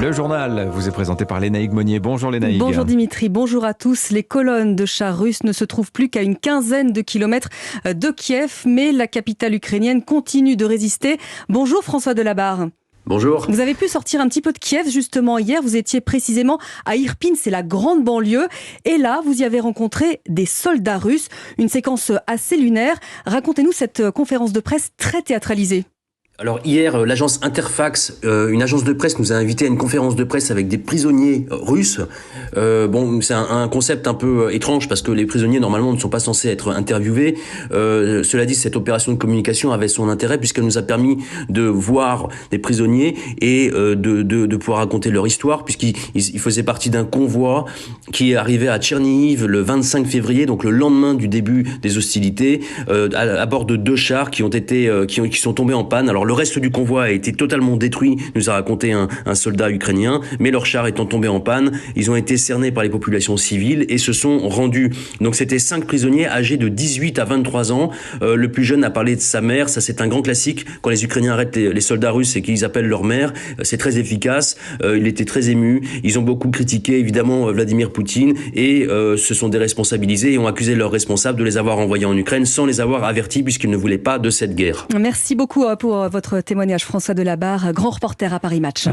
Le journal vous est présenté par Lénaïque Monnier. Bonjour Lénaïque. Bonjour Dimitri, bonjour à tous. Les colonnes de chars russes ne se trouvent plus qu'à une quinzaine de kilomètres de Kiev, mais la capitale ukrainienne continue de résister. Bonjour François Delabarre. Bonjour. Vous avez pu sortir un petit peu de Kiev justement hier, vous étiez précisément à Irpin, c'est la grande banlieue, et là vous y avez rencontré des soldats russes, une séquence assez lunaire. Racontez-nous cette conférence de presse très théâtralisée. Alors hier, l'agence Interfax, une agence de presse, nous a invité à une conférence de presse avec des prisonniers russes. C'est un concept un peu étrange parce que les prisonniers normalement ne sont pas censés être interviewés. Cela dit, cette opération de communication avait son intérêt puisqu'elle nous a permis de voir des prisonniers et de pouvoir raconter leur histoire, puisqu'ils faisaient partie d'un convoi qui est arrivé à Tchernihiv le 25 février, donc le lendemain du début des hostilités, à bord de 2 chars qui sont tombés en panne. Alors le reste du convoi a été totalement détruit, nous a raconté un soldat ukrainien, mais leurs chars étant tombés en panne, ils ont été cernés par les populations civiles et se sont rendus. Donc c'était 5 prisonniers âgés de 18 à 23 ans. Le plus jeune a parlé de sa mère, ça c'est un grand classique. Quand les Ukrainiens arrêtent les soldats russes et qu'ils appellent leur mère, c'est très efficace. Il était très ému. Ils ont beaucoup critiqué évidemment Vladimir Poutine et se sont déresponsabilisés et ont accusé leurs responsables de les avoir envoyés en Ukraine sans les avoir avertis puisqu'ils ne voulaient pas de cette guerre. Merci beaucoup pour votre témoignage, François Delabarre, grand reporter à Paris Match.